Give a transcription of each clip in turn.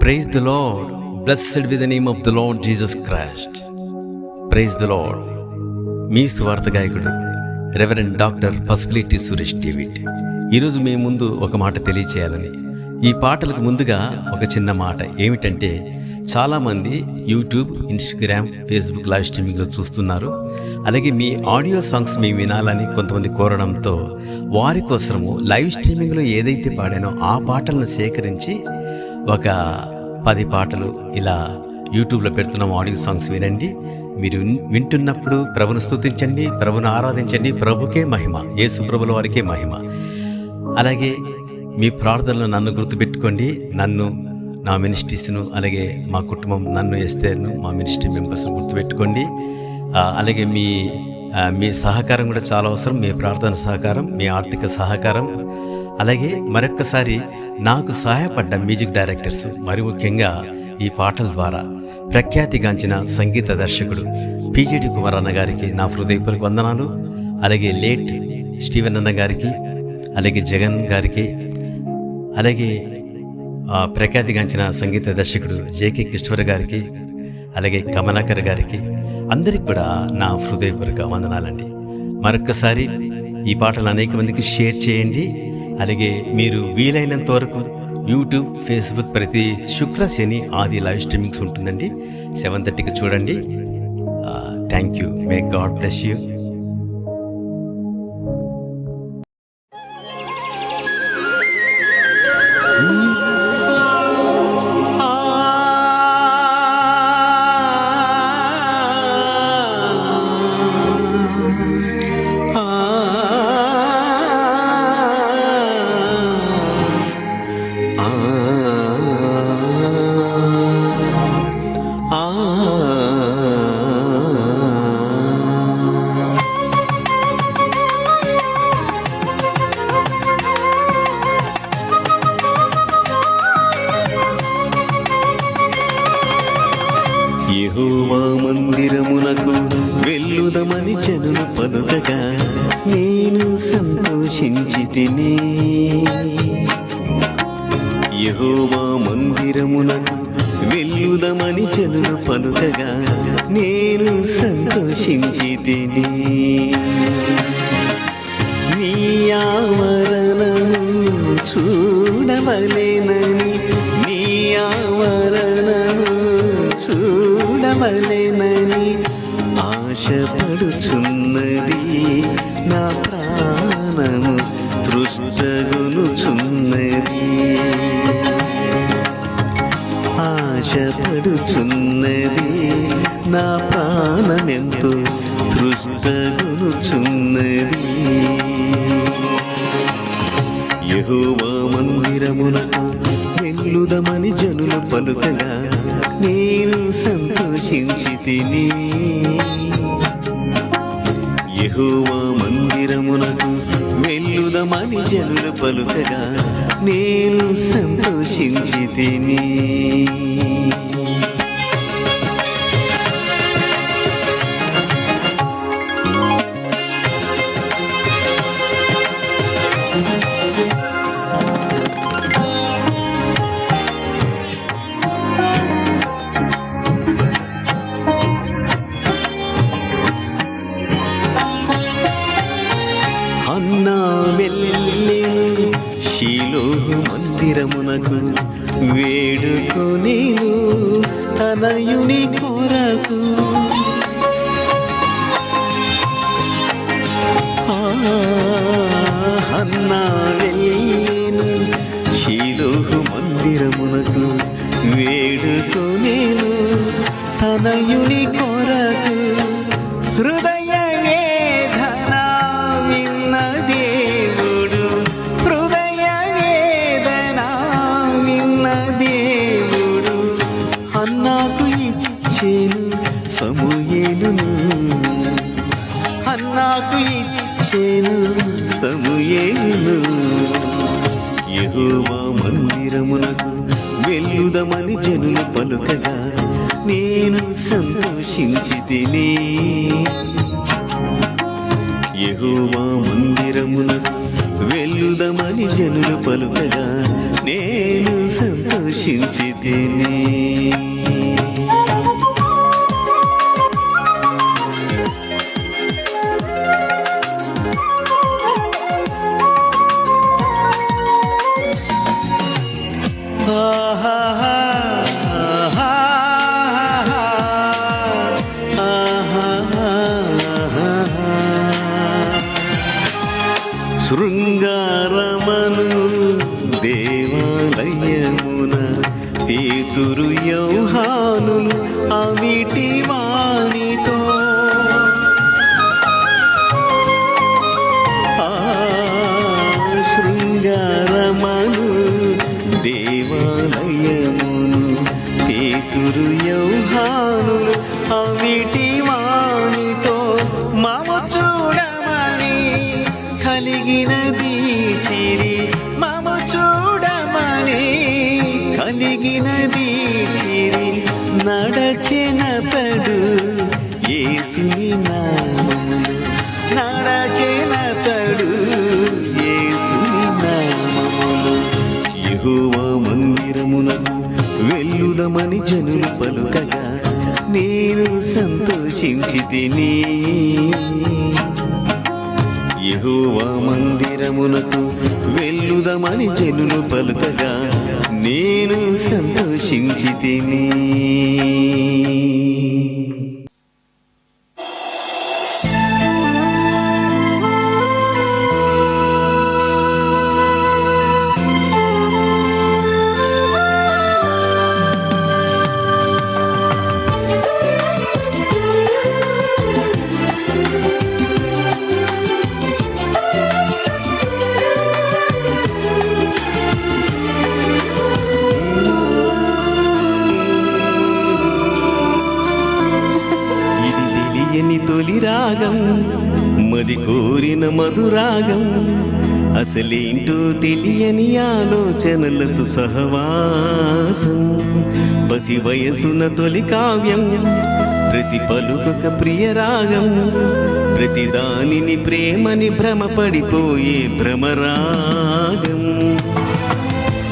Praise the Lord. Blessed be the name of the Lord Jesus Christ. Praise the Lord. మీ స్వార్థ గాయకుడు reverend doctor Pasupuleti Suresh David ఈరోజు మీ ముందు ఒక మాట తెలియచేయాలని. ఈ పాటలకు ముందుగా ఒక చిన్న మాట ఏమిటంటే, చాలామంది యూట్యూబ్, ఇన్స్టాగ్రామ్, ఫేస్బుక్ లైవ్ స్ట్రీమింగ్లో చూస్తున్నారు. అలాగే మీ ఆడియో సాంగ్స్ మేము వినాలని కొంతమంది కోరడంతో వారి కోసము లైవ్ స్ట్రీమింగ్లో ఏదైతే పాడానో ఆ పాటలను సేకరించి ఒక 10 పాటలు ఇలా యూట్యూబ్లో పెడుతున్నాం. ఆడియో సాంగ్స్ వినండి. మీరు వింటున్నప్పుడు ప్రభును స్తుతించండి, ప్రభును ఆరాధించండి. ప్రభుకే మహిమ, యేసు ప్రభుల వారికే మహిమ. అలాగే మీ ప్రార్థనలు నన్ను గుర్తుపెట్టుకోండి. నన్ను, నా మినిస్ట్రీస్ను, అలాగే మా కుటుంబం, నన్ను, ఎస్తేర్ను, మా మినిస్ట్రీ మెంబర్స్ను గుర్తుపెట్టుకోండి. అలాగే మీ సహకారం కూడా చాలా అవసరం. మీ ప్రార్థన సహకారం, మీ ఆర్థిక సహకారం. అలాగే మరొక్కసారి నాకు సహాయపడ్డ మ్యూజిక్ డైరెక్టర్స్, మరి ముఖ్యంగా ఈ పాటల ద్వారా ప్రఖ్యాతిగాంచిన సంగీత దర్శకుడు పిజేడి కుమార్ అన్న గారికి నా హృదయపూర్వక వందనాలు. అలాగే లేట్ స్టీవెన్ అన్న గారికి, అలాగే జగన్ గారికి, అలాగే ప్రఖ్యాతిగాంచిన సంగీత దర్శకుడు జేకే కిషోర్ గారికి, అలాగే కమలాకర్ గారికి, అందరికి కూడా నా హృదయపూర్వక వందనాలండి. మరొక్కసారి ఈ పాటలు అనేక మందికి షేర్ చేయండి. అలాగే మీరు వీలైనంత వరకు యూట్యూబ్, ఫేస్బుక్ ప్రతి శుక్ర, శని, ఆది లైవ్ స్ట్రీమింగ్స్ ఉంటుందండి. 7:30కి చూడండి. Thank you. May God bless you. యెహోవా మందిరమునకు వెళ్ళుదమని జనులు పలుకగా నేను సంతోషించితిని. యెహోవా మందిరమునకు వెళ్ళుదమని జనులు పలుకగా నేను సంతోషించితిని. నీ ఆవరణము చూడవలెనని, నీ ఆవరణము చూడవలెనని ఆశపడుచున్నది నా ప్రాణము, తృష్ణగొనుచున్నది. ఆశపడుచున్నది నా ప్రాణమెంతో తృష్ణగొనుచున్నది. యెహోవా మందిరమునకు వెళ్ళుదమని జనులు పలుకగా నేను సంతోషించితిని. యెహోవా మందిరమునకు వెళ్ళుదమని జనులు పలుకగా నేను సంతోషించితిని. అన్నా వెళ్ళెను షీలోహు మందిరమునకు, వేడుకొనేను తనయుని కొరకు. అన్నా వెళ్ళెను షీలోహు మందిరమునకు, వేడుకొనేను తనయుని కొరకు. హృదయ వేదన విన్న దేవుడు, హృదయ వేదన విన్న దేవుడు అన్నాకు ఇచ్చేను సమూయేలును, అన్నాకు ఇచ్చేను సమూయేలును. యెహోవా మందిరమునకు వెళ్ళుదమని జనులు పలుకగా నేను సంతోషించితిని. యెహోవా మందిరమునకు వెళ్ళుదమని జనులు పలుకగా నేను సంతోషించితిని. సంతోషించితిని. శృంగారమను దేవాలయమున పేతురు యోహానులు అవిటి వానితో శృంగారమను దేవాలయమును పేతురు యోహానులు అవిటి వానితో మమ చూడమని కలిగినది చిరి మమ చూడమని కలిగినది చిరి నడచెనతడు యేసుని నామములో నడచెనతడు యేసుని నామములో. యెహోవా మందిరమునకు వెళ్ళుదమని జనులు పలుకగా నేను సంతోషించితిని. యెహోవా మందిరమునకు వెళ్ళుదమని జనులు పలుకగా నేను సంతోషించితిని. తొలి రాగం మది కోరిన మధురాగం అసలేంటో తెలియని ఆలోచనలతో సహవాసం పసి వయసున తొలి కావ్యం ప్రతి పలుకొక ప్రియ రాగం ప్రతి దానిని ప్రేమని భ్రమపడిపోయే భ్రమరాగం.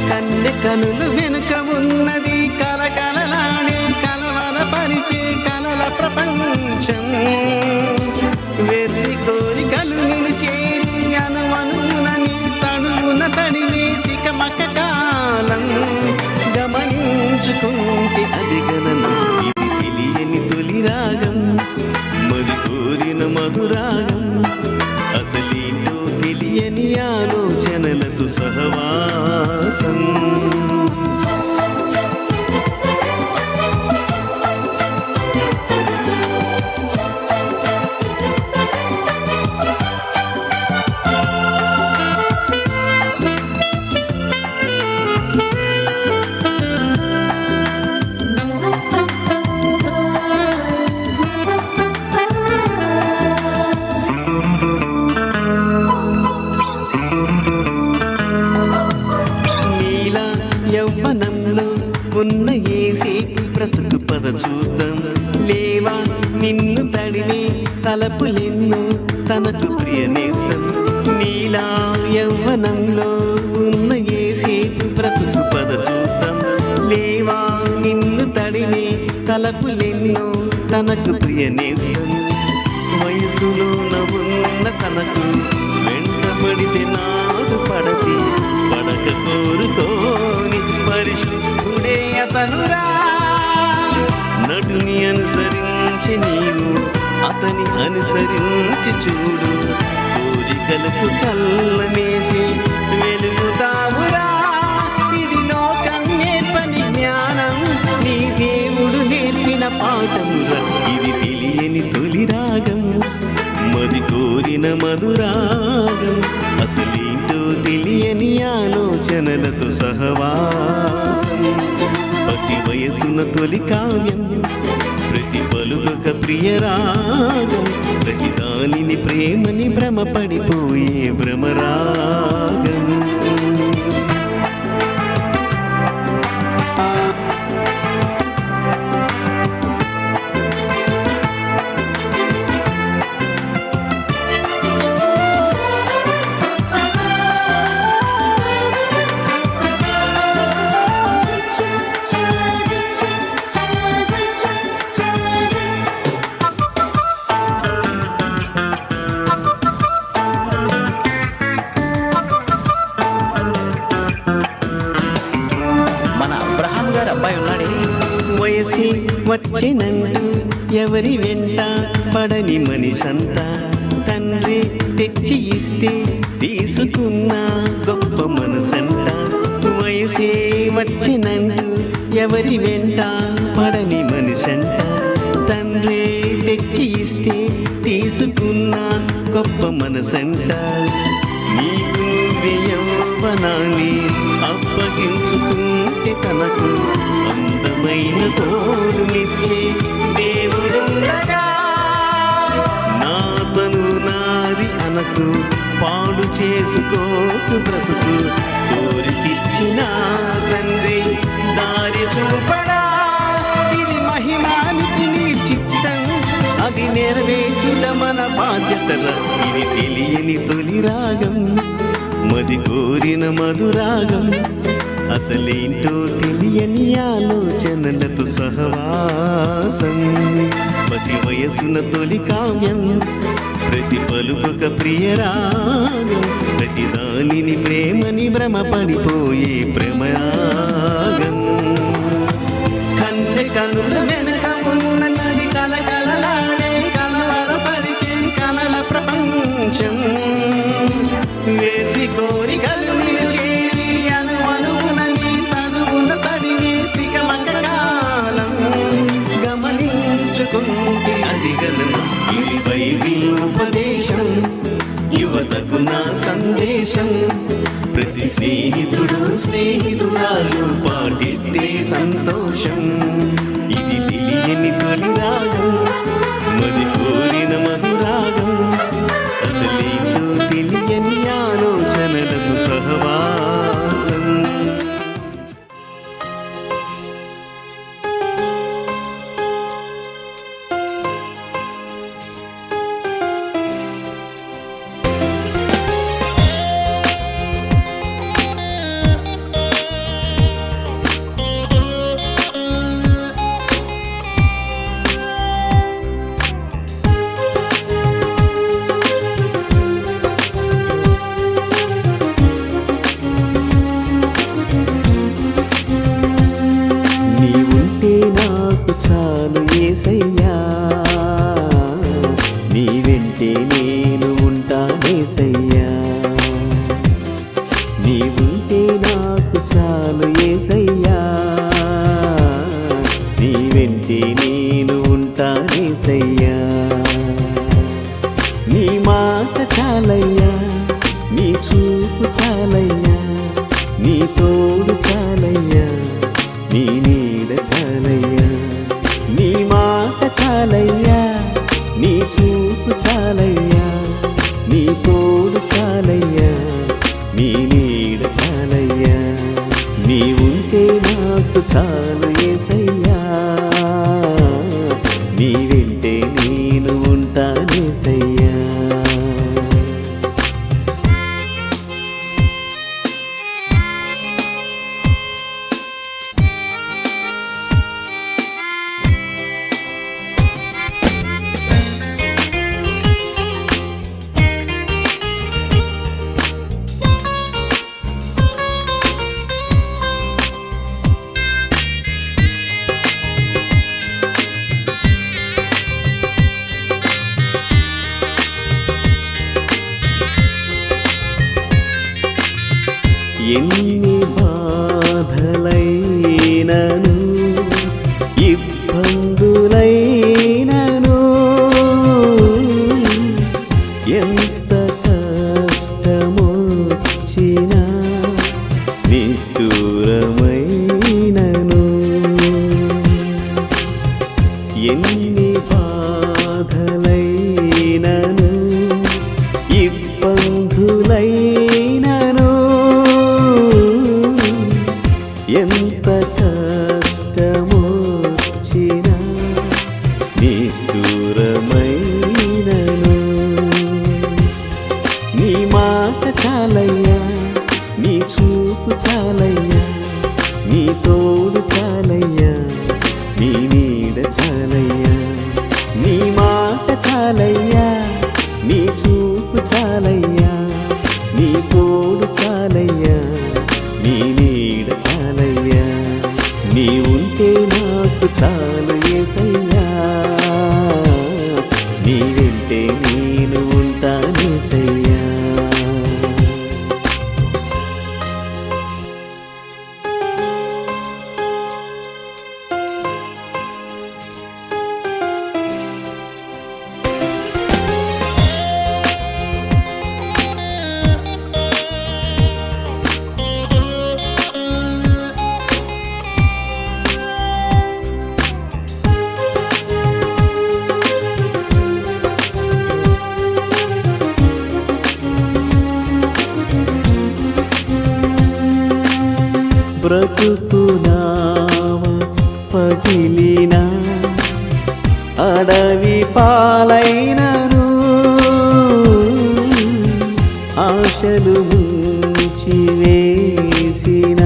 కన్నె కనులు వెనుక ఉన్నది కలకలలాడే కలవరపరిచే కలల ప్రపంచం. వెర్రి కోరికలు నిన్ను చేరి అనువనునని తడువున తడిమే తికమక కాలం గమనించుకుంటే అది గణనం. ఇది తెలియని తొలి రాగం మది కోరిన మధురాగం అసలేంటో తెలియని ఆలోచనలతో సహవాసం. ఉన్న ఏసే బ్రతుకు పద చూద్దాం లేవా నిన్ను తడిమే తలపులెన్ను తనకు ప్రియనేస్తం. నీలా యవ్వనంలో ఉన్న ఏసే బ్రతుకు పద చూద్దాం లేవా నిన్ను తడిమే తలపులెన్ను తనకు ప్రియనేస్తం. వయసులోన ఉన్న తనకు వెంటబడితే నాదు పడతి పడక కోరుకోని పరిశుద్ధుడే అతనురా. నటుని అనుసరించి నీవు అతని అనుసరించి చూడు కోరికలకు కళ్ళమేసి వెలుగుతావురా. ఇది లోకం నేర్పని జ్ఞానం నీ దేవుడు నేర్పిన పాఠమురా. ఇది తెలియని తొలి రాగం మది కోరిన మధురాగం అసలేంటో తెలియని ఆలోచనలతో సహవాసం. పసి వయసున తొలి కావ్యం ప్రతి పలుకొక ప్రియ రాగం ప్రతి దానిని ప్రేమని భ్రమపడిపోయే భ్రమరాగం. వచ్చినంటూ ఎవరి వెంట పడని మనిషంత తండ్రి తెచ్చి ఇస్తే తీసుకున్న గొప్ప మనసంట. వయసే వచ్చినంటూ ఎవరి వెంట పడని మనిషంట తండ్రి తెచ్చి ఇస్తే తీసుకున్న గొప్ప మనసంట. నీకు యౌవనాన్ని అప్పగించుకుంటే తనకు అందమైన తోడునిచ్చే దేవుడుండగా నా తను నాది అనకు పాడు చేసుకోకు బ్రతుకు కోరికిచ్చిన తండ్రి దారి చూపడా. ఇది మహిమానికి నీ చిత్తం అది నెరవేర్చుట మన బాధ్యతరా. ఇది తెలియని తొలి రాగం మది కోరిన మధురాగం అసలేంటో తెలియని ఆలోచనలతో సహవాసం. పసి వయసున తొలి కావ్యం ప్రతి పలుకొక ప్రియరాగం ప్రతి దానిని ప్రేమని భ్రమ పడిపోయే ప్రేమయాగం. కన్నె కనుల వెనక ఉన్నది కలకలలాడే కలవరపరిచే కలల ప్రపంచం. వేర్రి కోరికలు నిలిచేరి అనువున నీ తడువున తడిమే తికమక కాలం. గమనించుకుంటే అది గలను ఇది బైబిల్ ఉపదేశం యువతకు నా సందేశం. ప్రతి స్నేహితుడు స్నేహితురాలు పాటిస్తే సంతోషం. ఇది తెలియని తొలి రాగం మది కోరిన మధురాగం అసలేంటో తెలియని ఆలోచనలకు సహవాసం. నీ మాట చాలయ్యా నీ చూపు చాలయ్యా నీ తోడు చాలయ్యా నీ నీడ చాలయ్యా. నీ మాట చాలయ్యా నీ చూపు చాలయ్యా నీ తోడు చాలయ్యా నీ నీడ చాలయ్యా. నీ ఉంటే నాకు చాలు యేసయ్యా నీ వెంటే నేను ఉంటానేసయ్యా. ఎన్ని బాధలైనను ఇబ్బందులైనను ఎంత కష్టమొచ్చినా నిష్ఠూరమైనను ఎన్ని బాధలైనను ఇబ్బందులైనను ఎంత కష్టమొచ్చినా నిష్ఠూరమైనను నీ మాట చాలయ్యా నీ చూపు చాలయ్యా నీ తోడు చాలయ్యా నీ నీడ చాలయ్యా. నీ మాట చాలయ్యా నీ చూపు చాలయ్యా నీ తోడు చాలయ్యా నీ నీడ చాలయ్యా. నీ ఉంటే నాకు చాలు నావ పగిలిన అడవి పాలైనను ఆశలు ముంచి వేసిన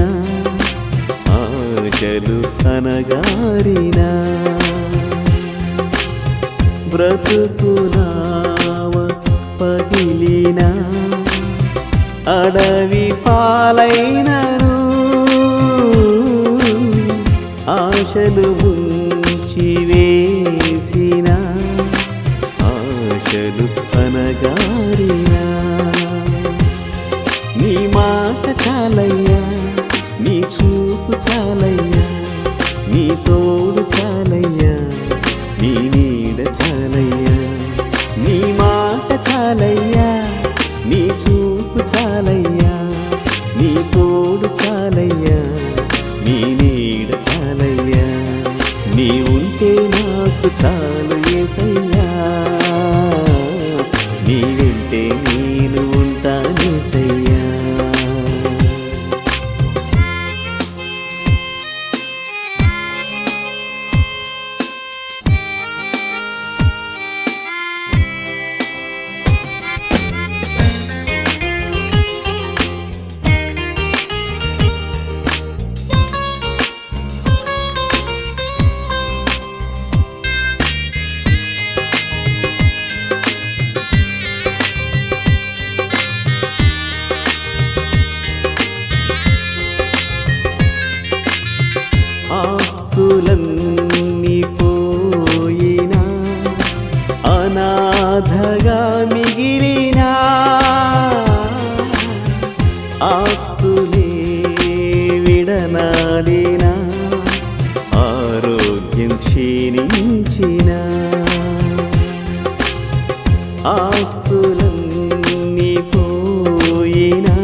ఆశలు అనగారిన బ్రతుకునావ పగిలిన అడవి పాలైనను ఆశలు ముంచి వేసిన ఆశలు అనగారిన నీ మాట చాలయ్యా, నీ చూపు చాలయ్యా, నీ తోడు చాలయ్యా, నీ నీడ చాలయ్యా. నీ మాట చాలయ్యా, నీ చూపు చాలయ్యా, నీ తోడు చాలయ్యా, నీ నీడ చాలయ్యా. నీ ఉంటే నాకు చాలు యేసయ్యా, నీ వెంటే నేను ఉంటానేసయ్యా. ఆస్తులన్నీ పోయినా అనాథగా మిగిలినా ఆస్తులే విడనాడిన ఆరోగ్యం క్షీణించిన ఆస్తులన్నీ పోయినా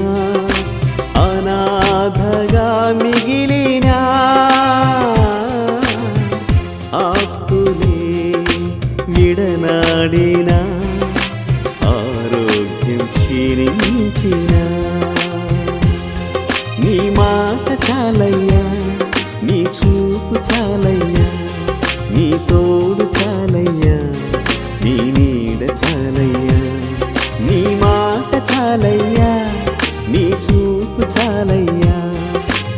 అనాథగా మిగిలినా ఆప్తులే విడనాడిన ఆరోగ్యం క్షీణించిన నీ మాట చాలయ్యా, నీ చూపు చాలయ్యా, నీ తోడు చాలయ్యా, నీ నీడ చాలయ్యా. నీ మాట చాలయ్యా, నీ చూపు చాలయ్యా,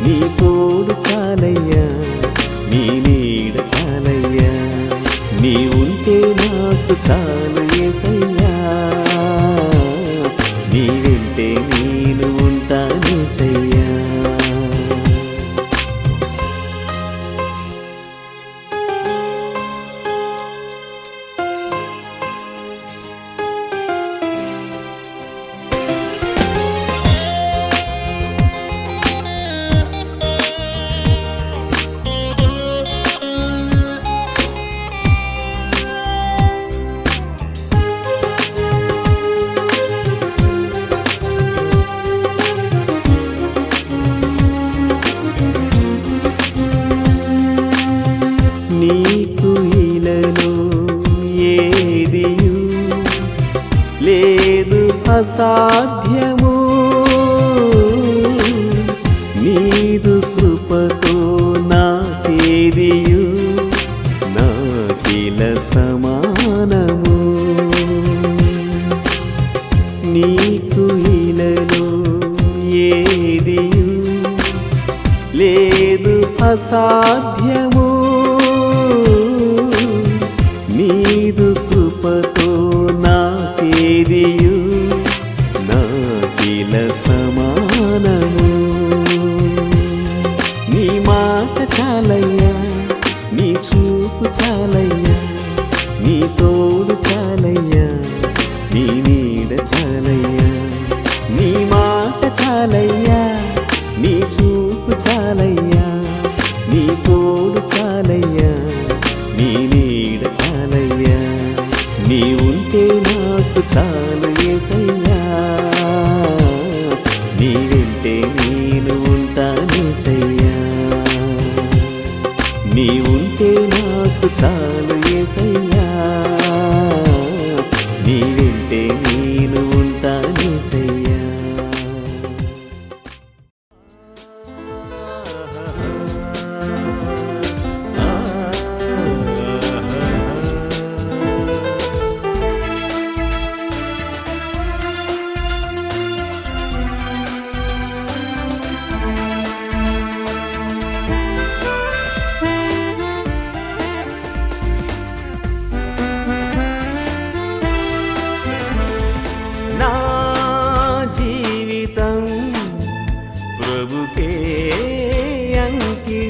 నీ తోడు చాలయ్యా, నీ నీడ చాలయ్యా. నీ ఉంటే నాకు చాలు యేసయ్యా, నీ వెంటే నేను ఉంటానేసయ్యా. నీకు ఇలలో ఏదియు లేదు అసాధ్యము, నీదు కృపతో నాకేదియు నాకిల సమానము. నీకు ఇలలో ఏదియు లేదు అసాధ్యము, నీదు కృపతో నాకేదియు నాకిల సమానము. నీ మాట చాలయ్యా, నీ చూపు చాలయ్యా, నీ తోడు చాలయ్యా, నీ నీడ చాలయ్యా. నీ మాట చాలయ్యా, నీ చూపు చాలయ్యా, నీ తోడు చాలయ్యా, నీ నీడ చాలయ్యా. నీ ఉంటే నాకు చాలు యేసయ్యా, నీ వెంటే నేను ఉంటానేసయ్యా. నీ ఉంటే నాకు చాలు యేసయ్యా, నీ వెంటే నేను ఉంటానేసయ్యా.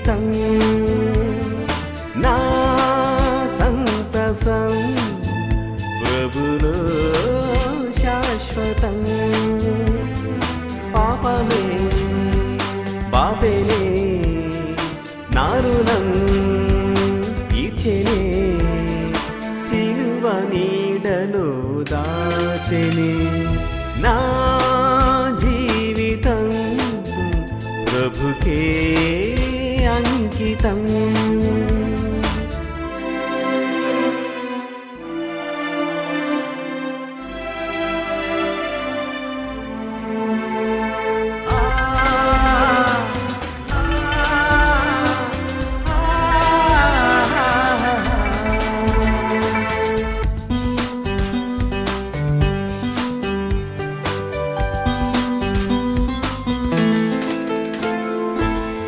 అంకితం నా సంతసం ప్రభులో శాశ్వతం పాపమే బాపెనే నారుణం తీర్చెనే సిలువ నీడలో దాచెనే నా జీవితం ప్రభుకే అంకితం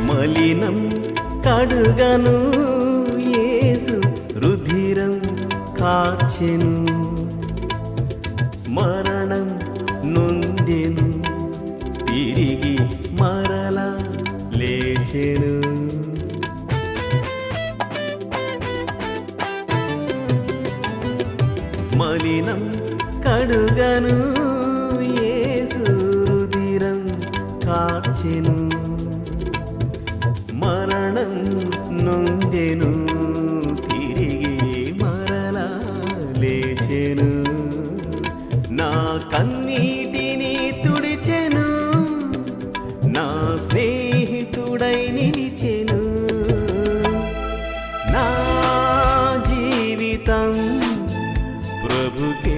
మలినం కడుగను యేసు రుధిరం కార్చెను మరణం నొందెను తిరిగి మరలా లేచెను మలినం కడుగను యేసు రుధిరం కార్చెను మరణం నొందెను తిరిగి మరలా లేచెను నా కన్నీటిని తుడిచెను నా స్నేహితుడై నిలిచెను నా జీవితం ప్రభుకే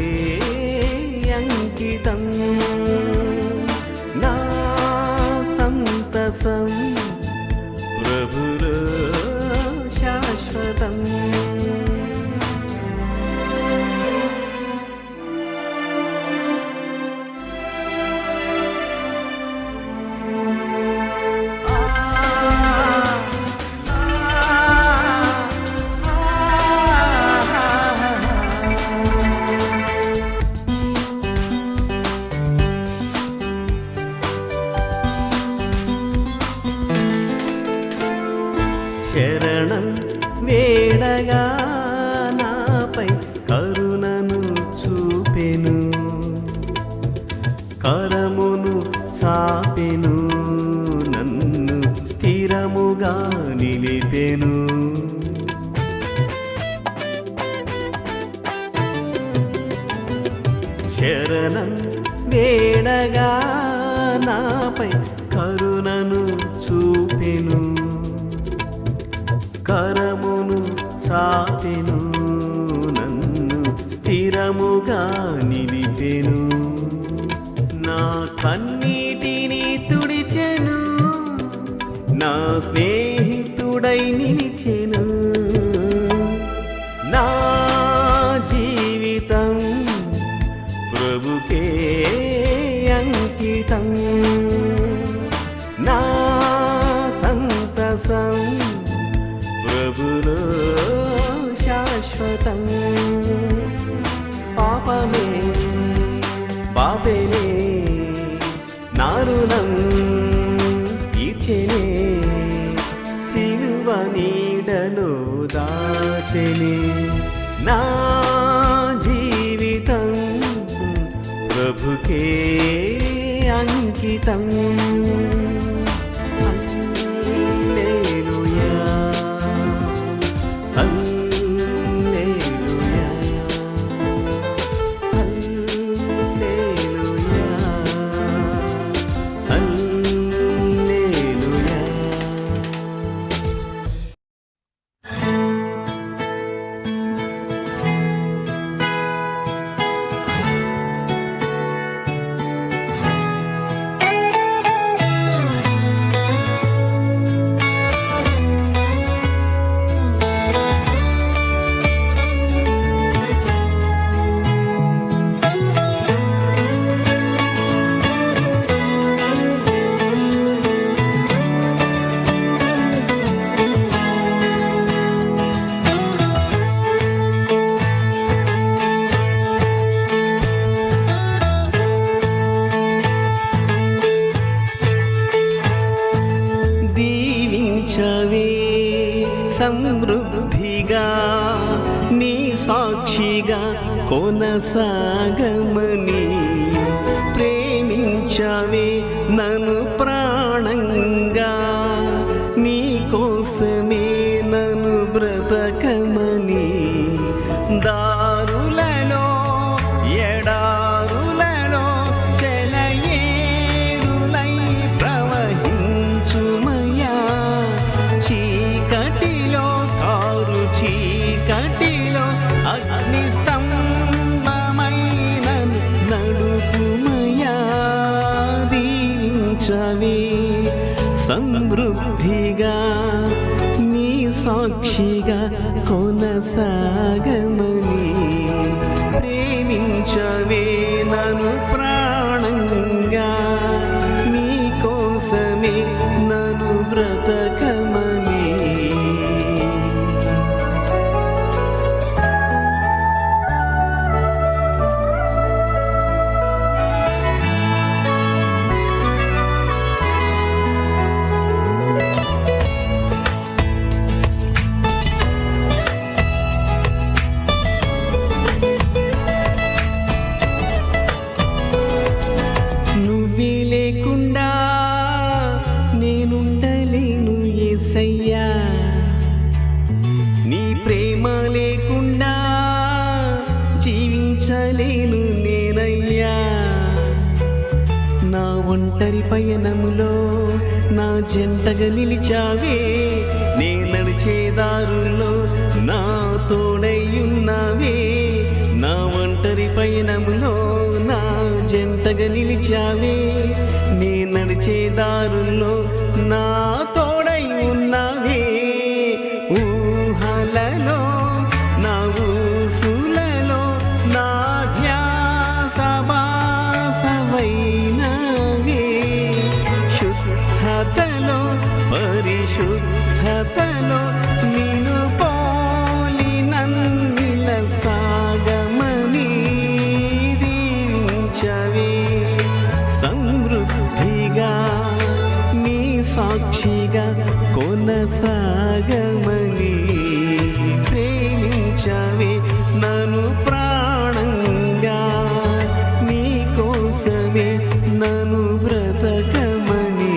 అంకితం నా సంతసం ప్రభులో శాశ్వతం శరణం వేడగా నాపై కరుణను చూపెను కరమును చాపెను నన్ను స్థిరముగా నిలిపెను శరణం వేడగా నాపై కరుణను చూపెను కరమును చాపెను నన్ను స్థిరముగా నిలిపెను నా కన్నీటిని తుడిచెను నా స్నేహితుడై నిలిచెను నా జీవితం ప్రభుకే అంకితం నా సంతసం ప్రభులో శాశ్వతం పాపమే బాపెనే నారుణం తీర్చెనే సిలువ నీడలో దాచెనే నా జీవితం ప్రభుకే అంకితం ప్రేమించవే సమృద్ధిగా నీ సాక్షిగా కొనసాగమని ప్రేమించవే నన్ను ప్రాణంగా నీ కోసమే నన్ను బ్రతకమని దారులలో ఎడారులలో సెలయేరులై ప్రవహించుమయా చీకటిలో కారు చీకటిలో అగ్నిస్తంభమైన నడుపుమయా దీవించవే సమృద్ధిగా నీ సాక్షిగా కొనసాగమని ప్రేమించవే నన్ను ప్రాణంగా నీ కోసమే నన్ను బ్రతకమని నువ్వే లేకుండా నేనుండలేను యేసయ్యా నీ ప్రేమ లేకుండా జీవించలేను నేనయ్యా నా ఒంటరి పయనములో నా జంటగా నిలిచావే నే నడిచే దారుల్లో నా తోడై ఉన్నావే నా ఒంటరి పయనములో నా జంటగా నిలిచావే నే నడిచే దారుల్లో నా తోడై ఉన్నావే ఊహలలో నా ఊసులలో నా ధ్యాస బాసవైనవే శుద్ధతలో పరిశుద్ధతలో నిన్ను పోలి నన్నిల సాగమని దీవించవే సమృద్ధిగా నీ సాక్షిగా కొనసాగమని ప్రేమించవే నన్ను ప్రాణంగా నీ కోసమే నన్ను బ్రతకమని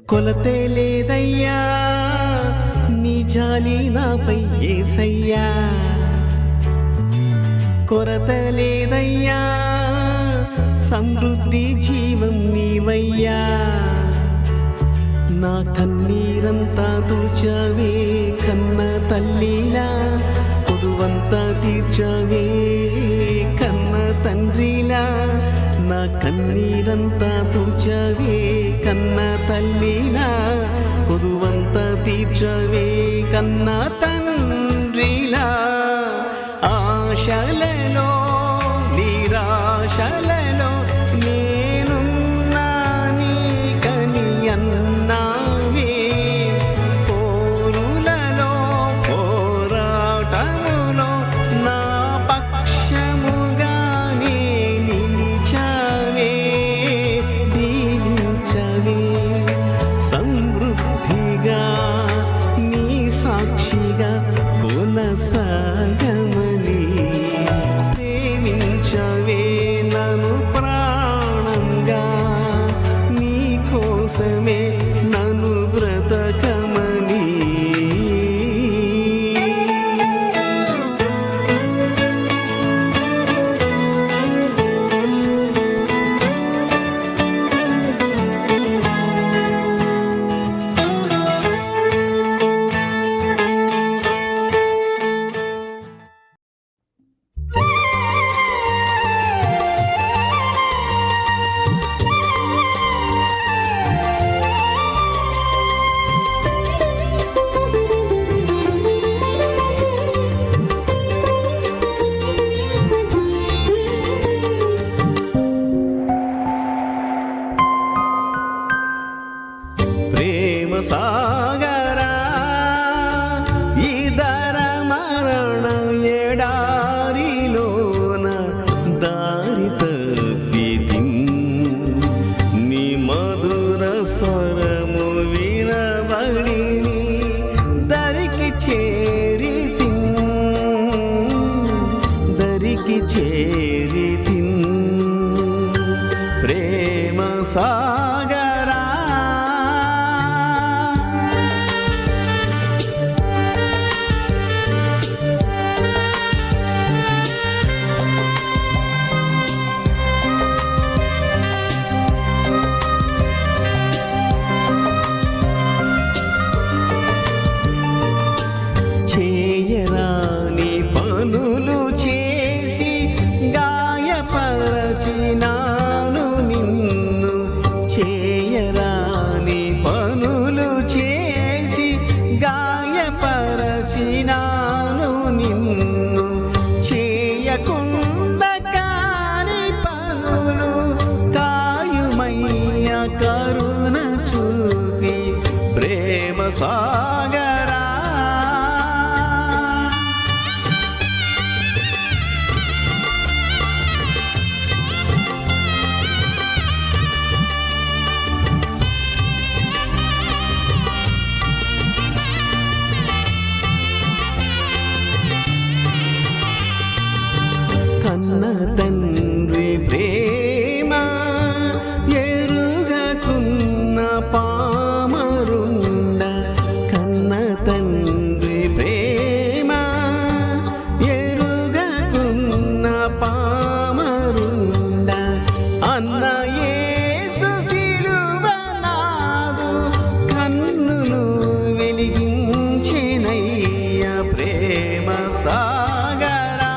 కొలతే లేదయ్యా నీ జాలి నాపై యేసయ్యా కొరత లేదయ్యా సమృద్ధి జీవం నీవయ్యా నా కన్నీరంతా తుడిచావే కన్న తల్లిలా కొదువంతా తీర్చావే కన్న తండ్రిలా నా కన్నీరంతా తుడిచావే కన్న తల్లిలా కొదువంతా తీర్చవే కన్న తండ్రిలా ఆశలలో నిరాశలలో నేనున్నా నీకని అన్నావే పోరులలో పోరాటములో నా పక్షముగానే నిలిచావే దీవించవే సమృద్ధిగా నీ సాక్షిగా కొనసాగమని ప్రేమించవే నన్ను ప్రాణ ఎడారిలోన దారి తప్పితిన్ నీ మధుర స్వరము వినబడిని దరికి చేరితిన్ దరికి చేరితిన్ ప్రేమ సాగరా చేయరాని పనులు చేసి గాయపరచినాను నిన్ను చేయరాని పనులు చేసి గాయపరచినాను నిన్ను చేయకుండా కాని పనులు కాయుమయ్య కరుణ చూపి ప్రేమ సాగరా కన్న తండ్రి ప్రేమ ఎరుగకున్న పామరుండ కన్న తండ్రి ప్రేమ ఎరుగకున్న పామరుండ అన్న యేసు సిలువనాదు కన్నులు వెలిగించెనయ్య ప్రేమ సాగరా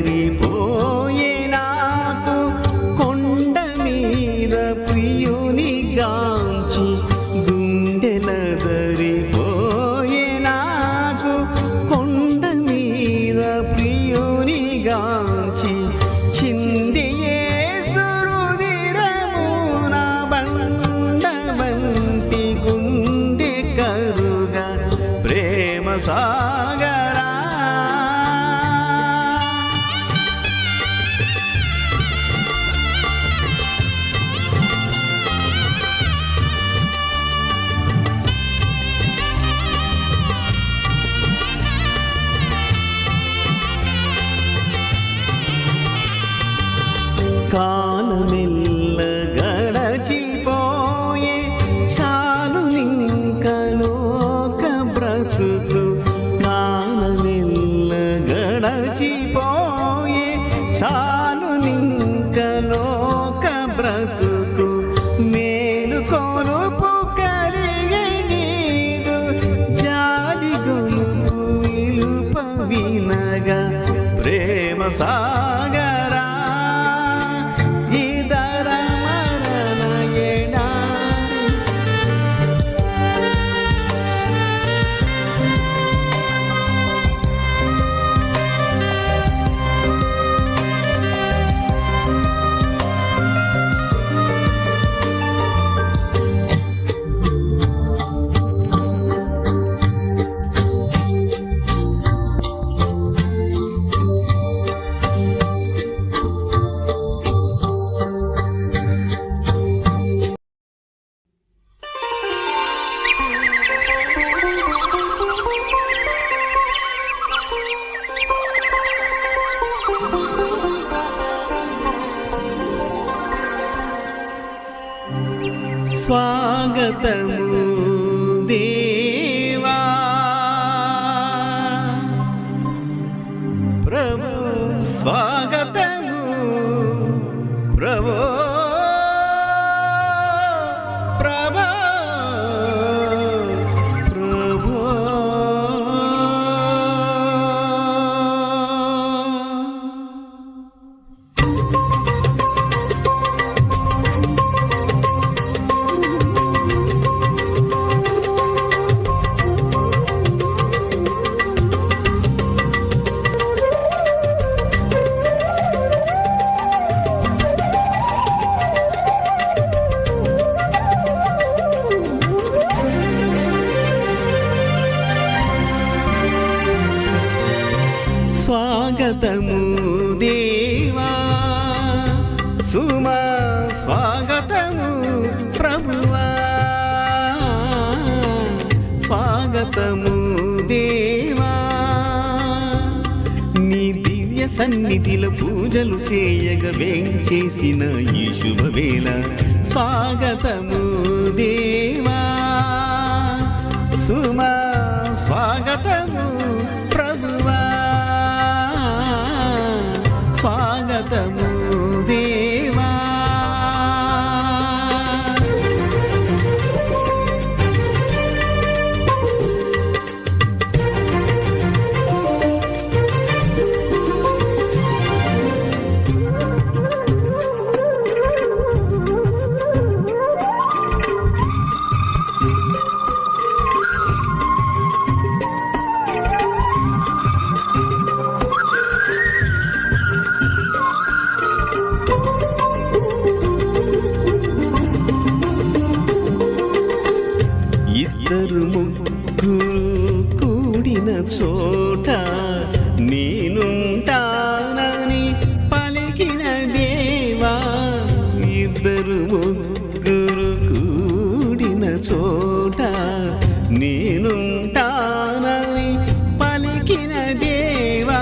గుండెలదరిపోయే నాకు కొండ మీద ప్రియుని గాంచి గుండెలదరిపోయే నాకు కొండ మీద ప్రియుని గాంచి చింది యేసు రుధిరమున బండ వంటి గుండె కరుగా ప్రేమ సాగరా కాలమెల్ల గడచిపోయే చాలు నింక లోక బ్రతుకు కాలమెల్ల గడచిపోయే చాలు నింక లోక బ్రతుకు మేలు కొలుపు కలిగే నీదు జాలి గొలుపు విలుప వినగా ప్రేమ సాగరా ఇదర మరణ ఎడారి స్వాగతము దేవా ప్రభు స్వాగతము ప్రభు ప్రభు ప్రభు సుమా స్వాగతము ప్రభువా, స్వాగతము దేవా. నీ దివ్య సన్నిధిలో పూజలు చేయగా వేంచేసిన ఈ శుభవేళ స్వాగతము దేవా. సుమా స్వాగతము ప్రభువా, స్వాగతము దేవా. ఇద్దరు ముగ్గురు కూడిన చోట నేనుంటానని పలికిన దేవా. ఇద్దరు ముగ్గురు కూడిన చోట నేనుంటానని పలికిన దేవా.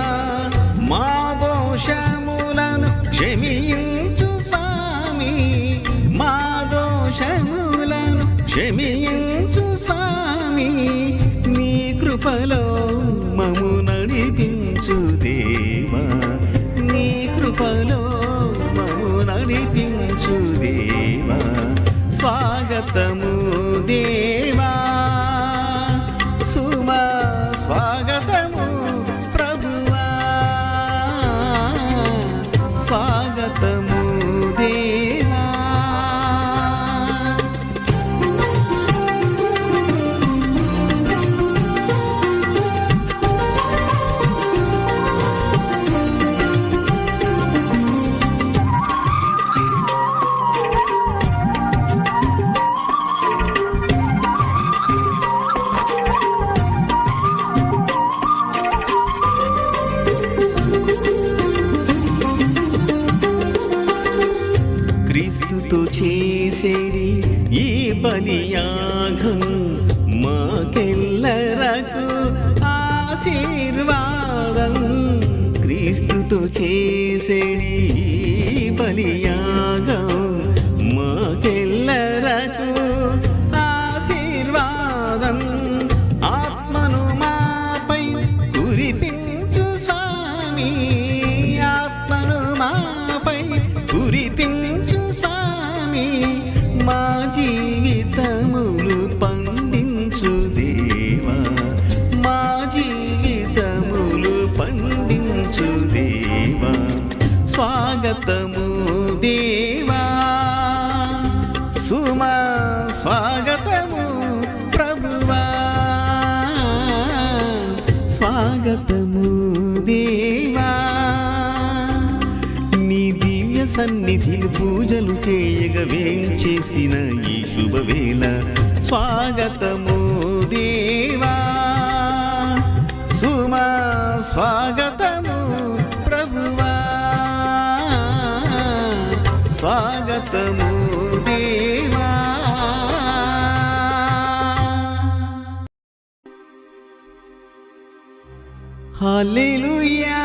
మా దోషములను క్షమించు స్వామి, మా దోషములను క్షమించు స్వామి. నీ కృపలో మము నడిపించు దేవా, నీ కృపలో మము నడిపించు దేవా. స్వాగతము దేవా, సుమా స్వాగతము ప్రభువా, స్వాగతము దేవా. క్రీస్తుతో చేసేడి ఈ బలియాగం మాకెల్లరకు ఆశీర్వాదం. క్రీస్తుతో చేసేడి ఈ బలియాగం మాకెల్లరకు ఆశీర్వాదం. ఆత్మను మాపై కురిపించు స్వామి, ఆత్మను మాపై కురిపించు స్వామి. మా జీవితములు పండించు దేవా, మా జీవితములు పండించు దేవా. స్వాగతము దేవా, సుమా స్వాగతము ప్రభువా, స్వాగతము దేవా. నీ దివ్య సన్నిధిలో పూజలు చేయగా వేంచేసిన ఈ శుభవేళ స్వాగతము దేవా. సుమా స్వాగతము ప్రభువా, స్వాగతము దేవా. హల్లెలూయా,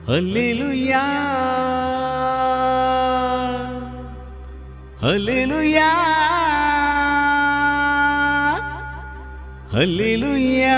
హల్లెలూయా, హల్లెలూయా, హల్లెలూయా.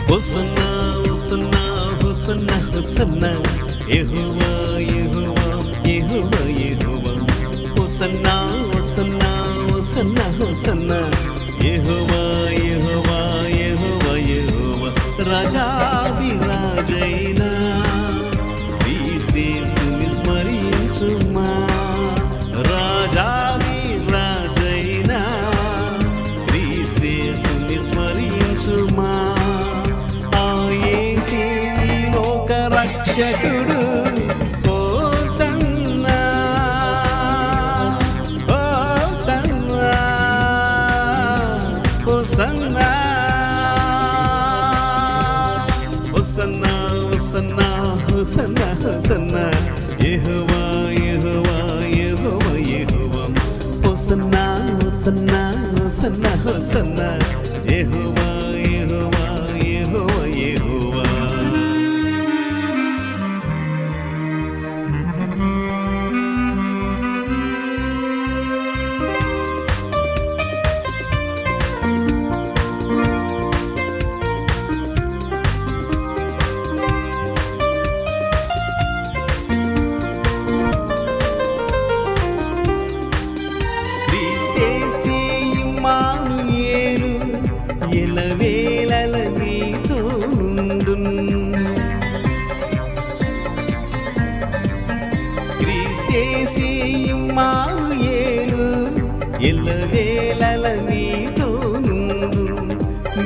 హోసన్నా హోసన్నా హోసన్నా హోసన్నా యెహోవా యెహోవా యెహోవా హోసన్నా హోసన్నా యెహోవా యెహోవా యెహోవా యెహోవా. క్రీస్తేసి ఇమ్మానుయేలు ఎలవేళల నీతో నుండును. క్రీస్తేసి ఇమ్మానుయేలు ఎలవేళల నీతో నుండును.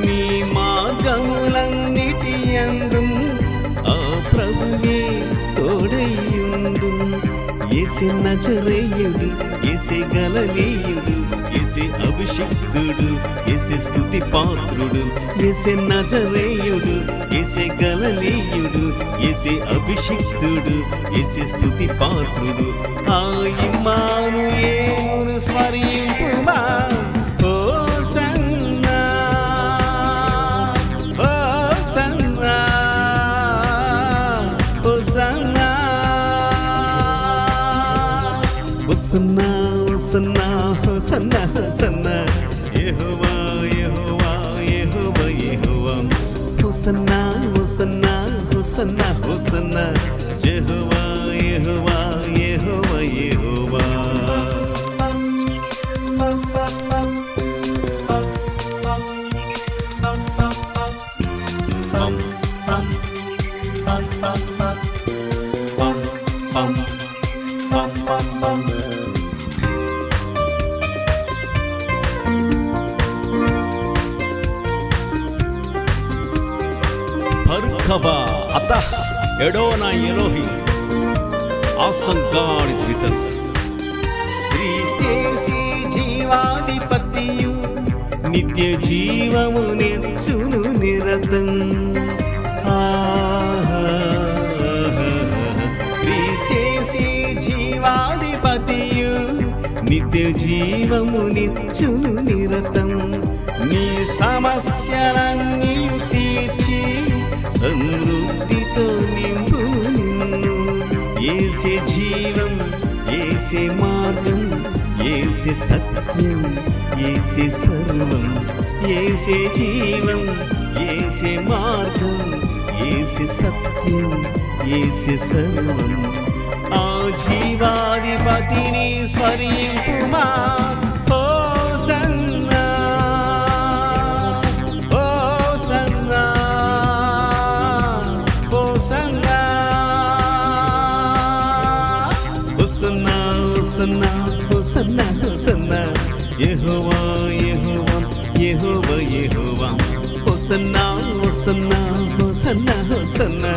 నీ మార్గములన్నిటి యందు ఆ ప్రభువే తోడైయుండు. యేసే నజరేయుడు, యేసే గలిలయుడు, యేసే అభిషిక్తుడు, యేసే స్తుతి పాత్రుడు. యేసే నజరేయుడు, యేసే గలిలయుడు, యేసే అభిషిక్తుడు, యేసే స్తుతి పాత్రుడు. ఆ ఇమ్మానుయేలును స్మరింపుమా. హోసన్నా హోసన్నా హోసన్నా హోసన్నా హోసన్నా హోసన్నా హోసన్నా యెహోవా యెహోవా యెహోవా యెహోవా. హోసన్నా హోసన్నా హోసన్నా హోసన్నా యెహోవా యెహోవా యెహోవా యెహోవా. Barkaba Atah Adonai Elohim. Awesome God is with us. క్రీస్తేసి జీవాధిపతియు నిత్య జీవమునిచ్చును నిరతం. క్రీస్తేసి జీవాధిపతియు నిత్య జీవమునిచ్చును నిరతం. నీ సమస్యలన్నీయు తీర్చి సమృద్ధితో నింపును నిన్ను. యేసే జీవం, యేసే మార్గం, యేసే సత్యం, యేసే సర్వం. యేసే జీవం, యేసే మార్గం, యేసే సత్యం, యేసే సర్వం. ఆ జీవాధిపతిని స్మరింపుమా. హోసన్నా హోసన్నా హోసన్నా హోసన్నా హోసన్నా హోసన్నా హోసన్నా యెహోవా యెహోవా యెహోవా యెహోవా. హోసన్నా హోసన్నా హోసన్నా హోసన్నా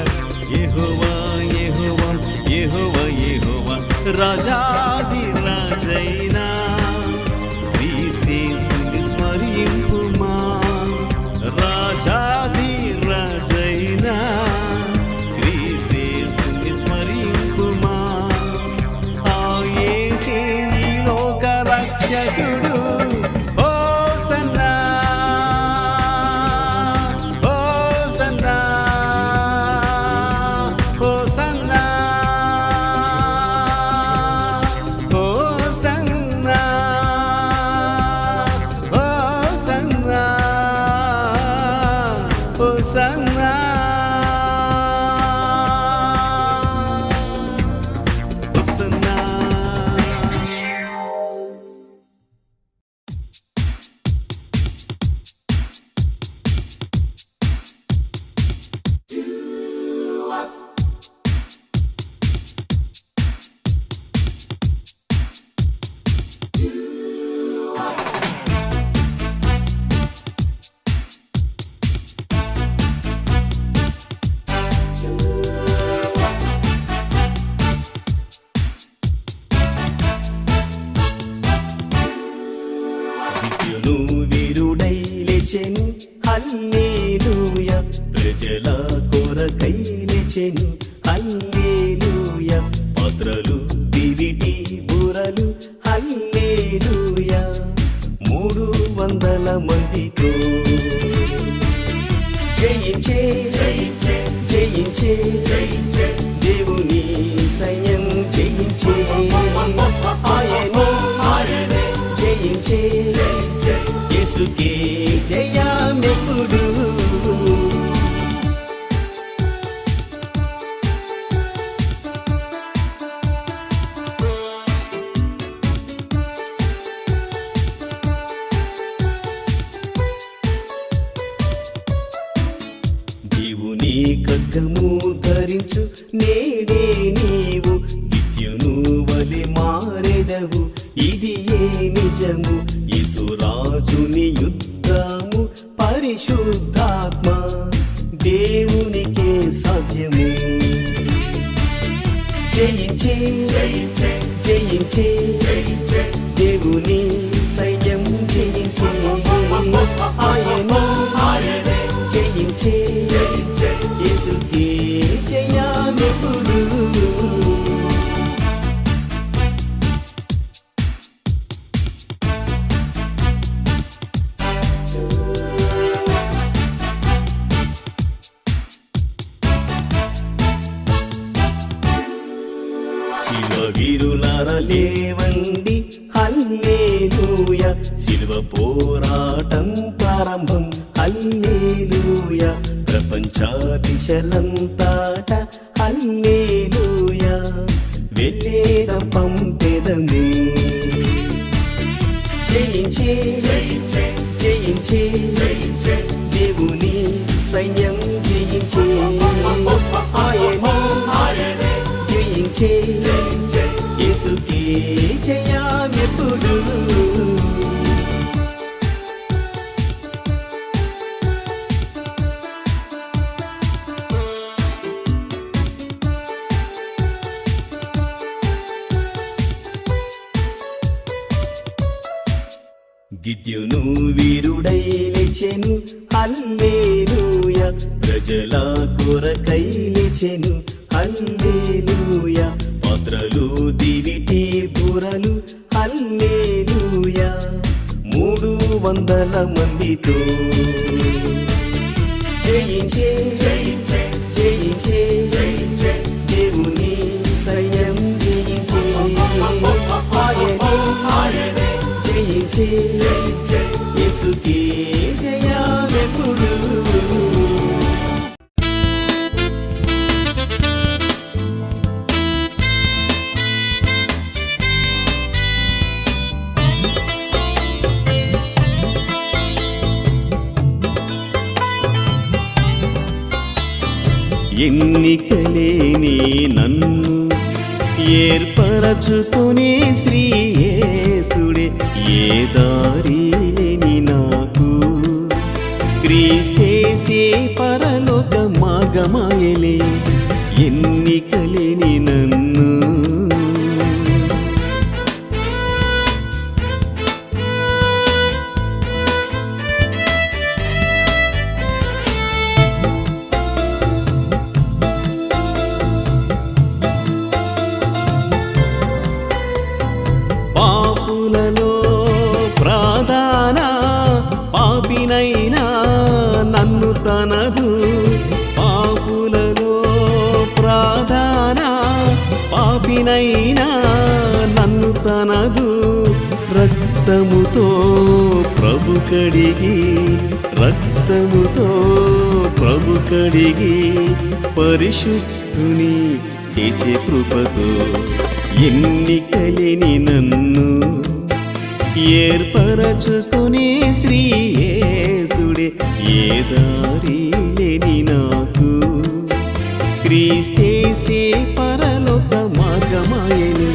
యెహోవా యెహోవా యెహోవా యెహోవా. రాజాది రాజైనా క్రీస్తేసుని స్మరింపుమా. రాజాది రాజైనా క్రీస్తేసుని స్మరింపుమా. ఆ యేసే ఈ లోక రక్షకుడు. హోసన్నా హోసన్నా హోసన్నా హోసన్నా హోసన్నా హోసన్నా. నిత్యును వీరుడై లేచెను హల్లెలూయా. ప్రజల కొరకై లేచెను హల్లెలూయా. పాత్రలు దివిటి బురలు హల్లెలూయా. 300 వందల మందితో జయించే జయించే జయించే జయించే దేవుని సైన్యం జయించే ఆయనే జయించే యేసుకే జయమెప్పుడు దేవుని ఖడ్గము ధరించు నేడే నీవు నిత్యును వలె మారెదవు ఇది ఏ నిజము యేసురాజుని యుద్ధము పరిశుద్ధాత్మ దేవునికే సాధ్యము జయించే జయించే జయించే జయించే దేవుని సైన్యం జయించే ఆయనే జయించే యేసుకే జయమెప్పుడు శివవీరులార లేవండి హల్లెలూయా శిలువ పోరాటం ప్రారంభం హల్లెలూయా ప్రపంచ దిశలంతాట హల్లెలూయా వెళ్ళేదం పంపెదము జయించే జయించే జయించే జయించే దేవుని సైన్యం జయించే ఆయనే జయించే యేసుకే జయమెప్పుడు గిద్యోను వీరుడై లేచెను హల్లెలూయా ప్రజల కొరకై లేచెను హల్లెలూయా పాత్రలు దివిటి బురలు హల్లెలూయా 300 మందితో జయించే జయించే జయించే జయించే దేవుని సైన్యం జయించే ఆయనే జయించే యేసుకే జయమెప్పుడు ఎన్నికలేని నన్ను ఏర్పరచుకునే శ్రీ యేసుడే ఏ దారి లేని నాకు క్రీస్తేసే పరలోక మార్గమాయలే ఎన్నికలేని నన్ను పాపులలో ప్రధాన పాపినైనా నన్ను తనదు పాపులలో ప్రధాన పాపినైనా నన్ను తనదు రక్తముతో ప్రభు కడిగి రక్తముతో ప్రభు కడిగి పరిశుద్ధుని చేసే కృపతో ఎన్నికలేని నన్ను ఏర్పరచుకునే శ్రీ యేసుడే ఏ దారి లేని నాకు క్రీస్తేసే పరలోక మార్గమాయను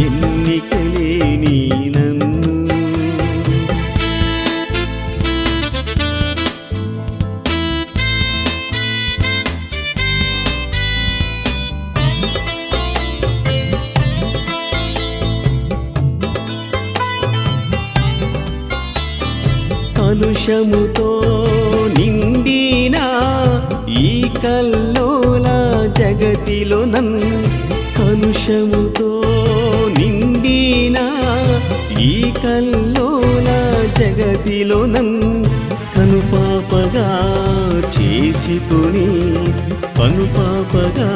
ఎన్నికలేని నన్ను కలుషముతో నిండిన ఈ కల్లోల జగతిలో నన్ను కలుషముతో నిండిన ఈ కల్లోల జగతి జగతిలో నన్ను కనుపాపగా చేసుకొని కనుపాపగా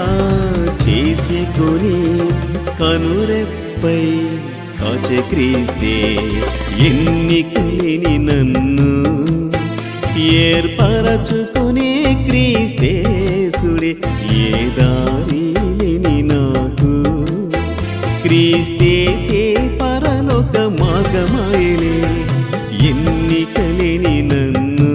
చేసుకొని కనురెప్పై కాచే క్రీస్తే ఎన్నికలేని నన్ను ఏర్పరచుకునే క్రీస్తేసుడే ఏ దారి లేని నాకు క్రీస్తేసే పరలోక మార్గమాయనే ఎన్నికలేని నన్ను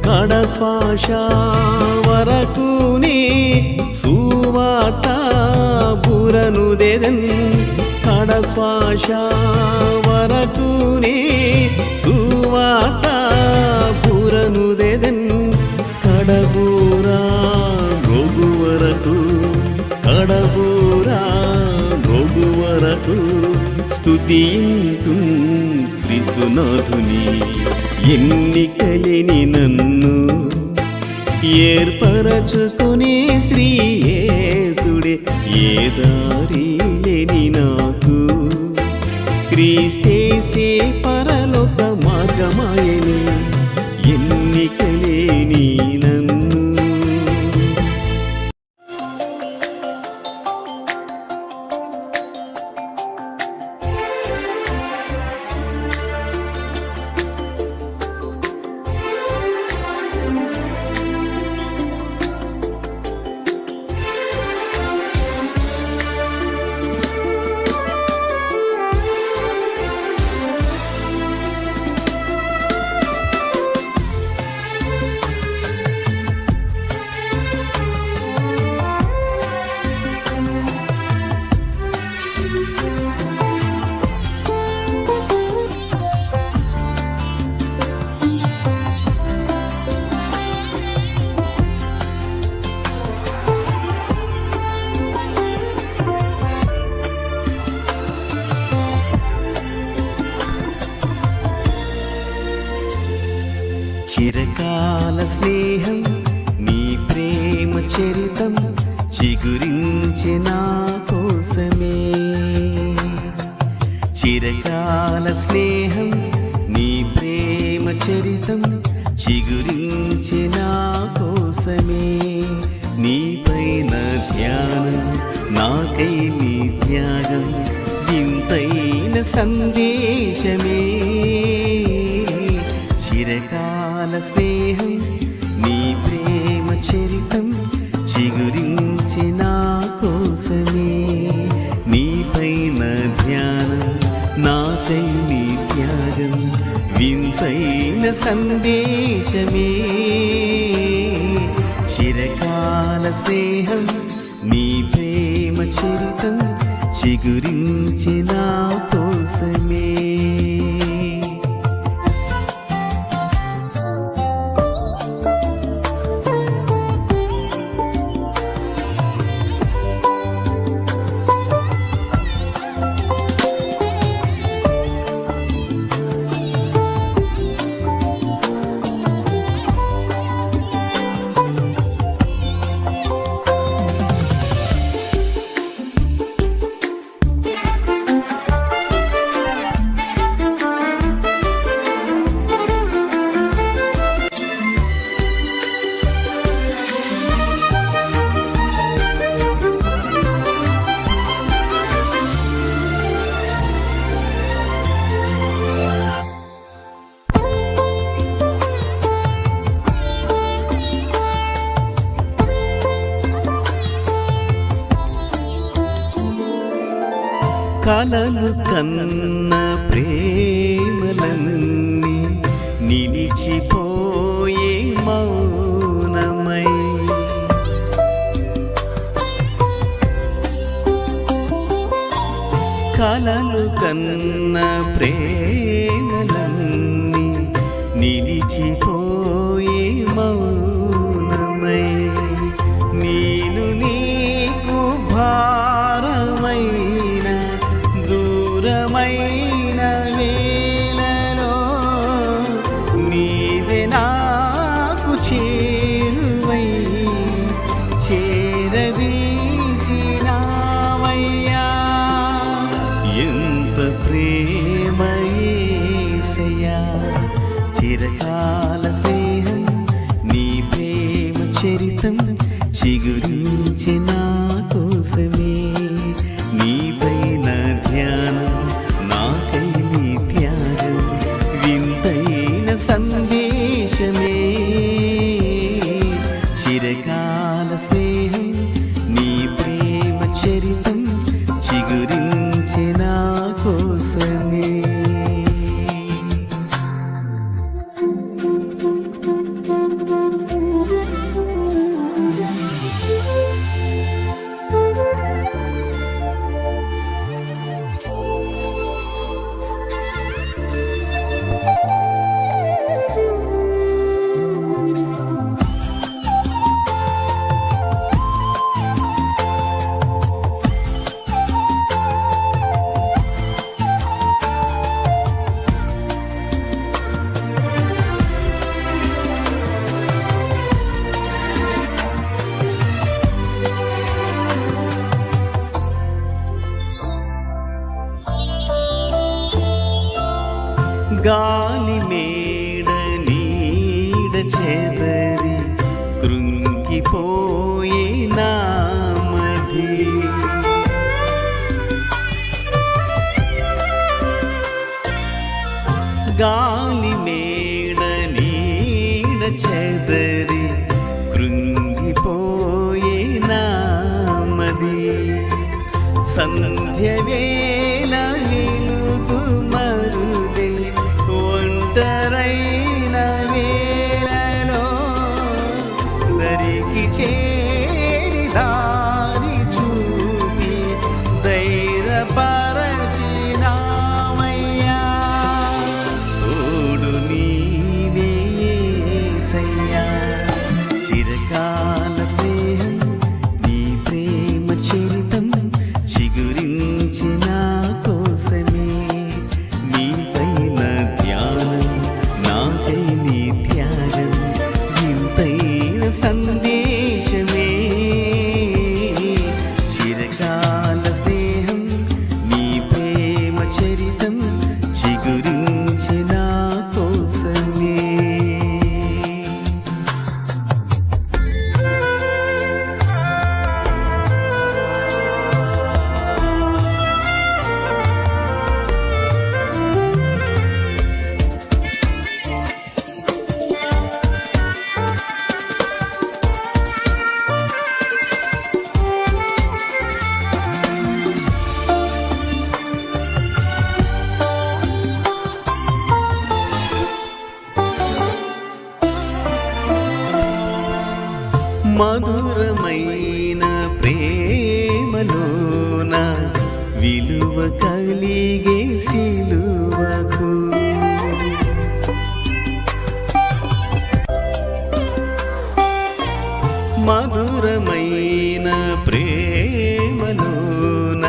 కడశ్వాస వరకునే సువార్త బురనుదెదన్ కడశ్వాస వరకునే సువార్త బురనుదెదన్ కడబూరా రోగు వరకు కడబూరా రోగు వరకు స్తుతింతు క్రీస్తునాథుని ఎన్నికలేని నన్ను ఏర్పరచుకునే శ్రీ యేసుడే ఏ దారి లేని నాకు క్రీస్తేసే పరలోక మార్గమాయని ఎన్నికలేని నన్ను చిరకాల స్నేహం నీ ప్రేమ చరితం చిగురించే నా కోసమే చిరకాల స్నేహం నీ ప్రేమ చరితం చిగురించే నా కోసమే నీపైన ధ్యానం నాకై నీ త్యాగం వింతైన సందేశమే చిరకాల స్నేహం నీ ప్రేమ చరితం చిగురించి నా కోసమే నీపైన ధ్యానం నాకై నీ త్యాగం వింతైన సందేశమే చిరకాల స్నేహం నీ ప్రేమ చరితం చిగురించి నా కోసమే కలలు కన్న ప్రేమలన్నీ నిలిచిపోయే మౌనమై కలలు కన్న ప్రేమలన్నీ నిలిచిపోయే మౌనమై నేను నీకు భారమైన దూరమైన చరితం చిగురించే నా కోసమే. గాలి మేడ నీడ చెదరి కృంగిపోయే నామది, గాలి మేడ నీడ చెదరి కృంగిపోయే నామది, సంధ్య వేళ వెలుగు మరుదే ఒంటరైన వేళలో దరికి చేరి దారి చూపి ధైర్యపరచినామయ్యా. తోడు నీవే యేసయ్యా, చిరకాల స్నేహం నీ ప్రేమ చరితం చిగురించి నా కోసమే. నీపైన ధ్యానం నాకై నీ త్యాగం వింతైన సందేశమే. చిరకాల స్నేహం నీ ప్రేమ చరితం చిగురించి నా కోసమే. మధురమైన ప్రేమలోన విలువ కలిగే సిలువకు, మధురమైన ప్రేమలోన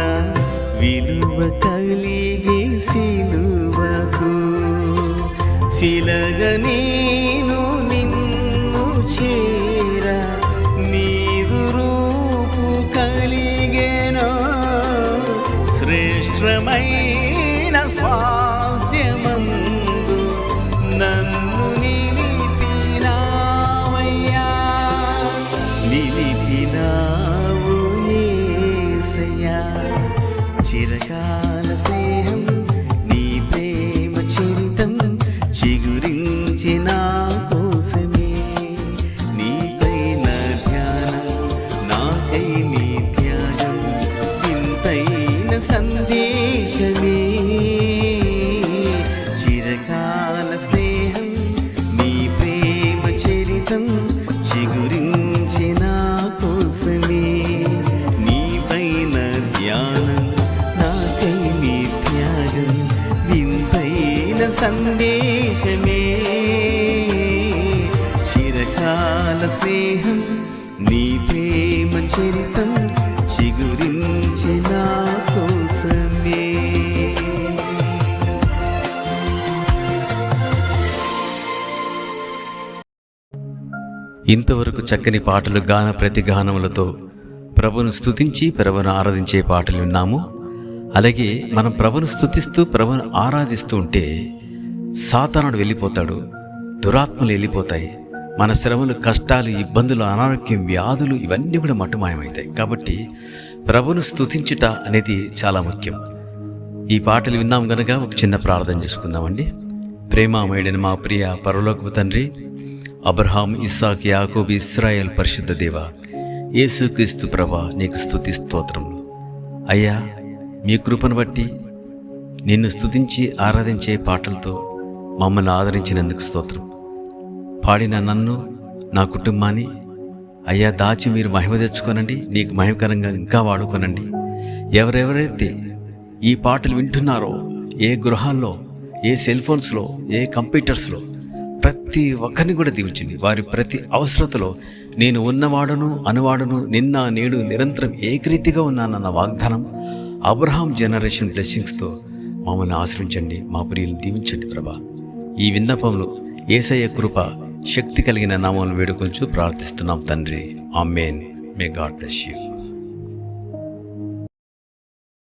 విలువ కలిగే సిలువకు, శిలగ నేను నిన్ను చేర నీదు రూపు కలిగెను, శ్రేష్టమైన స్వాస్థ్యమందు నన్ను నిలిపినావయ్యా. నిలిపినావు యేసయ్యా, చిరకాల స్నేహం నీ ప్రేమ చరితం చిగురించి నా కోసమే. నీపైన ధ్యానం నాకై నీ త్యాగం వింతైన సందేశమే. చిరకాల స్నేహం నీ ప్రేమ చరితం చిగురించి నా కోసమే. నీపైన ధ్యానం నాకై నీ త్యాగం వింతైన సందేశమే. చిరకాల స్నేహం నీ ప్రేమ చరితం చిగురించి నా కోసమే. ఇంతవరకు చక్కని పాటలు గాన ప్రతిగానములతో ప్రభును స్తుతించి ప్రభును ఆరాధించే పాటలు విన్నాము. అలాగే మనం ప్రభును స్తుతిస్తూ ప్రభును ఆరాధిస్తూ ఉంటే సాతానుడు వెళ్ళిపోతాడు, దురాత్మలు వెళ్ళిపోతాయి, మన శ్రమలు, కష్టాలు, ఇబ్బందులు, అనారోగ్యం, వ్యాధులు ఇవన్నీ కూడా మటుమాయమవుతాయి. కాబట్టి ప్రభును స్తుతించుట అనేది చాలా ముఖ్యం. ఈ పాటలు విన్నాం గనక ఒక చిన్న ప్రార్థన చేసుకుందామండి. ప్రేమామయుడైన మా ప్రియ పరలోకపు తండ్రి, అబ్రహాం, ఇస్సాక్, యాకోబు, ఇశ్రాయేల్ పరిశుద్ధ దేవ, యేసుక్రీస్తు ప్రభా, నీకు స్తుతి స్తోత్రములు. అయ్యా, మీ కృపను బట్టి నిన్ను స్తుతించి ఆరాధించే పాటలతో మమ్మల్ని ఆదరించినందుకు స్తోత్రం. పాడిన నన్ను, నా కుటుంబాన్ని అయ్యా దాచి మీరు మహిమ తెచ్చుకోనండి, నీకు మహిమకరంగా ఇంకా వాడుకోనండి. ఎవరెవరైతే ఈ పాటలు వింటున్నారో, ఏ గృహాల్లో, ఏ సెల్ ఫోన్స్లో, ఏ కంప్యూటర్స్లో ప్రతి ఒక్కరిని కూడా దీవించండి. వారి ప్రతి అవసరతలో నేను ఉన్నవాడును అనువాడును, నిన్న నేడు నిరంతరం ఏకరీతిగా ఉన్నానన్న వాగ్దానం అబ్రహాం జనరేషన్ బ్లెస్సింగ్స్తో మమ్మల్ని ఆశ్రయించండి. మా ప్రియులను దీవించండి ప్రభా. ఈ విన్నపంలో యేసయ్య కృప శక్తి కలిగిన నామమును వేడుకొంచు ప్రార్థిస్తున్నాం తండ్రి. ఆమేన్. May God bless you.